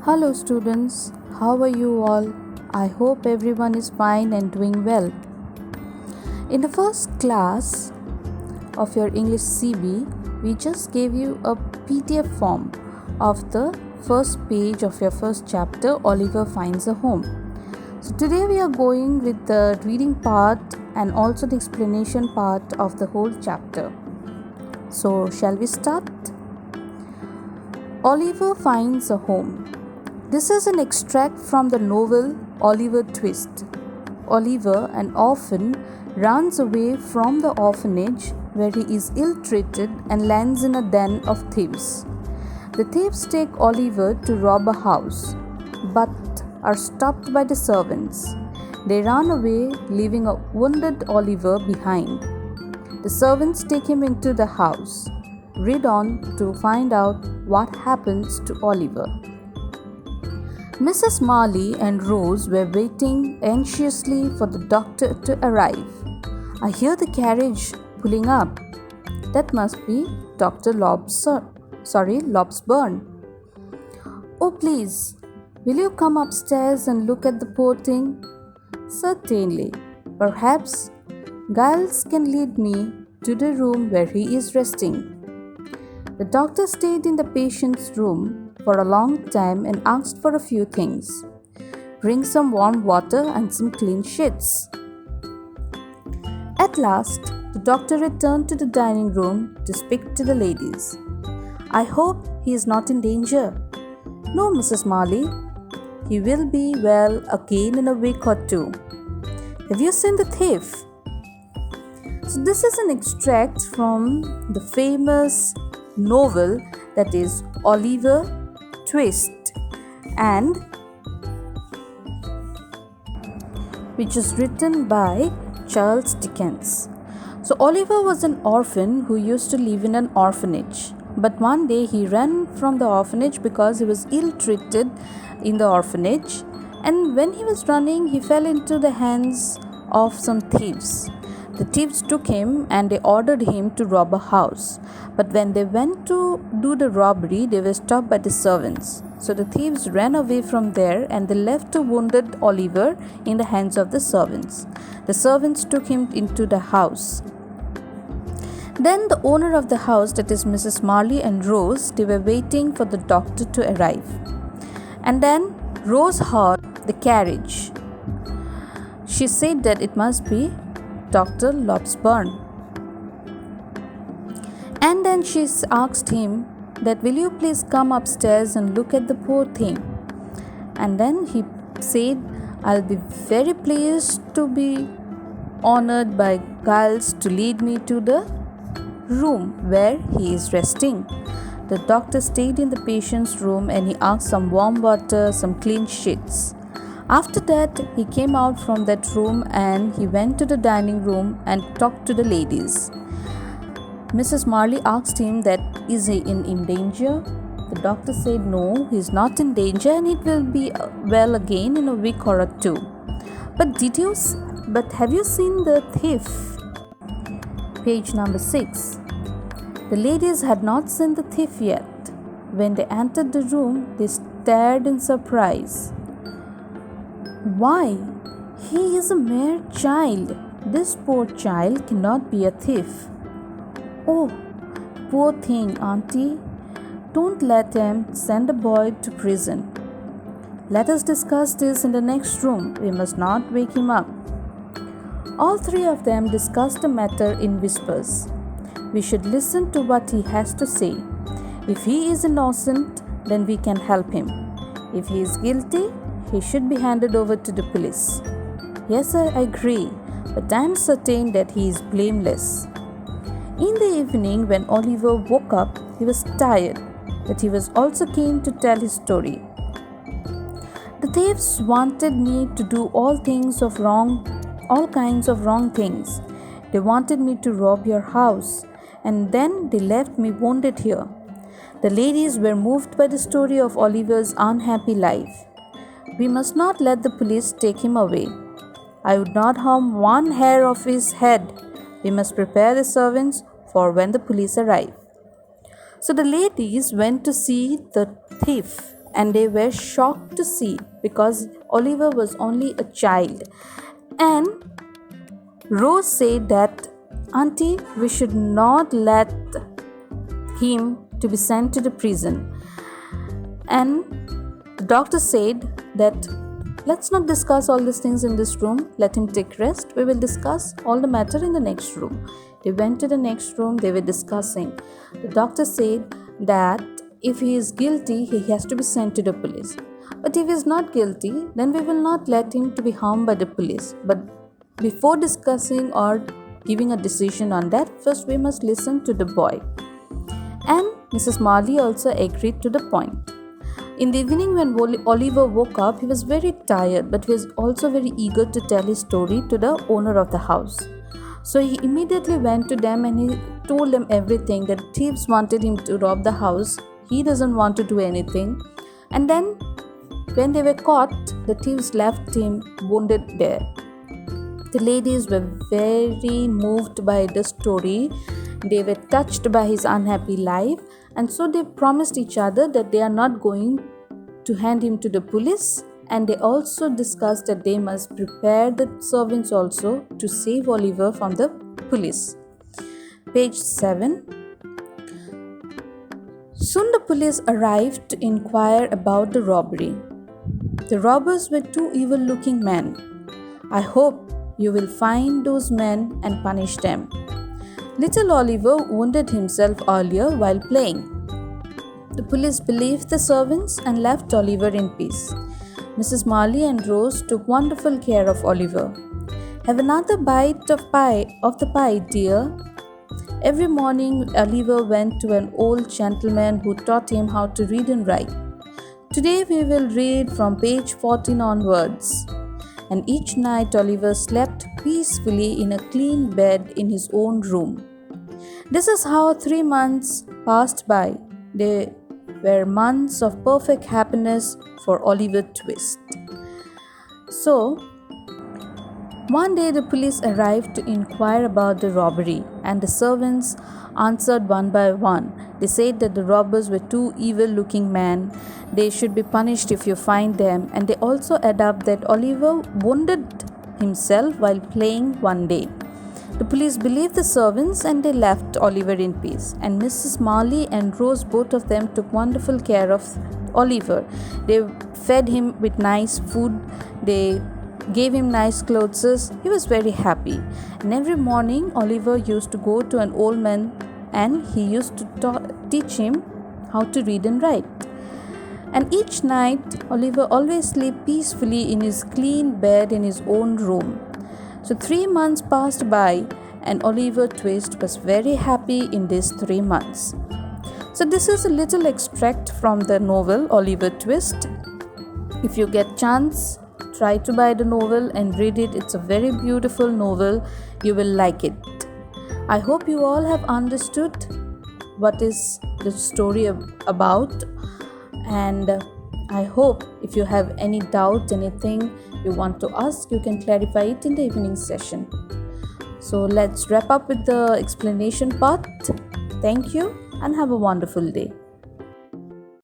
Hello, students. How are you all? I hope everyone is fine and doing well. In the first class of your English CB, we just gave you a PDF form of the first page of your first chapter, Oliver Finds a Home. So, today we are going with the reading part and also the explanation part of the whole chapter. So, shall we start? Oliver Finds a Home. This is an extract from the novel Oliver Twist. Oliver, an orphan, runs away from the orphanage where he is ill-treated and lands in a den of thieves. The thieves take Oliver to rob a house, but are stopped by the servants. They run away, leaving a wounded Oliver behind. The servants take him into the house. Read on to find out what happens to Oliver. Mrs. Marley and Rose were waiting anxiously for the doctor to arrive. I hear the carriage pulling up. That must be Dr. Lobsburn. Oh, please, will you come upstairs and look at the poor thing? Certainly. Perhaps Giles can lead me to the room where he is resting. The doctor stayed in the patient's room for a long time and asked for a few things. Bring some warm water and some clean sheets. At last, the doctor returned to the dining room to speak to the ladies. I hope he is not in danger. No, Mrs. Marley. He will be well again in a week or two. Have you seen the thief? So this is an extract from the famous novel that is Oliver Twist, and which is written by Charles Dickens. So Oliver was an orphan who used to live in an orphanage, but one day he ran from the orphanage because he was ill-treated in the orphanage, and when he was running he fell into the hands of some thieves. The thieves took him and they ordered him to rob a house. But when they went to do the robbery, they were stopped by the servants. So the thieves ran away from there and they left a wounded Oliver in the hands of the servants. The servants took him into the house. Then the owner of the house, that is Mrs. Marley and Rose, they were waiting for the doctor to arrive. And then Rose heard the carriage. She said that it must be Dr. Lobsburn. And then she asked him that, will you please come upstairs and look at the poor thing? And then he said, I'll be very pleased to be honored by Giles to lead me to the room where he is resting. The doctor stayed in the patient's room and he asked some warm water, some clean sheets. After that, he came out from that room and he went to the dining room and talked to the ladies. Mrs. Marley asked him that, is he in danger? The doctor said no, he is not in danger and it will be well again in a week or two. But have you seen the thief? Page number 6. The ladies had not seen the thief yet. When they entered the room, they stared in surprise. Why, he is a mere child. This poor child cannot be a thief. Oh, poor thing, Auntie. Don't let him send a boy to prison. Let us discuss this in the next room. We must not wake him up. All three of them discussed the matter in whispers. We should listen to what he has to say. If he is innocent, then we can help him. If he is guilty, he should be handed over to the police. Yes, I agree, but I am certain that he is blameless. In the evening, when Oliver woke up, he was tired, but he was also keen to tell his story. The thieves wanted me to do all kinds of wrong things. They wanted me to rob your house, and then they left me wounded here. The ladies were moved by the story of Oliver's unhappy life. We must not let the police take him away. I would not harm one hair of his head. We must prepare the servants for when the police arrive. So the ladies went to see the thief and they were shocked to see because Oliver was only a child. And Rose said that, Auntie, we should not let him to be sent to the prison. And the doctor said that let's not discuss all these things in this room. Let him take rest. We will discuss all the matter in the next room. They went to the next room. They were discussing. The doctor said that if he is guilty, he has to be sent to the police. But if he is not guilty, then we will not let him to be harmed by the police. But before discussing or giving a decision on that, first we must listen to the boy. And Mrs. Marley also agreed to the point. In the evening when Oliver woke up, he was very tired, but he was also very eager to tell his story to the owner of the house. So he immediately went to them and he told them everything, that thieves wanted him to rob the house. He doesn't want to do anything. And then when they were caught, the thieves left him wounded there. The ladies were very moved by the story. They were touched by his unhappy life, and so they promised each other that they are not going to hand him to the police, and they also discussed that they must prepare the servants also to save Oliver from the police. Page 7. Soon the police arrived to inquire about the robbery. The robbers were two evil-looking men. I hope you will find those men and punish them. Little Oliver wounded himself earlier while playing. The police believed the servants and left Oliver in peace. Mrs. Marley and Rose took wonderful care of Oliver. Have another bite of the pie, dear. Every morning, Oliver went to an old gentleman who taught him how to read and write. Today we will read from page 14 onwards. And each night Oliver slept peacefully in a clean bed in his own room. This is how 3 months passed by. They were months of perfect happiness for Oliver Twist. So, one day the police arrived to inquire about the robbery, and the servants answered one by one. They said that the robbers were two evil-looking men. They should be punished if you find them, and they also add up that Oliver wounded himself while playing one day. The police believed the servants and they left Oliver in peace. And Mrs. Marley and Rose, both of them, took wonderful care of Oliver. They fed him with nice food. They gave him nice clothes. He was very happy. And every morning Oliver used to go to an old man and he used to teach him how to read and write. And each night Oliver always slept peacefully in his clean bed in his own room. So 3 months passed by and Oliver Twist was very happy in these 3 months. So this is a little extract from the novel Oliver Twist. If you get chance, try to buy the novel and read it. It's a very beautiful novel. You will like it. I hope you all have understood what is the story about, and I hope if you have any doubt, anything you want to ask, you can clarify it in the evening session. So let's wrap up with the explanation part. Thank you and have a wonderful day.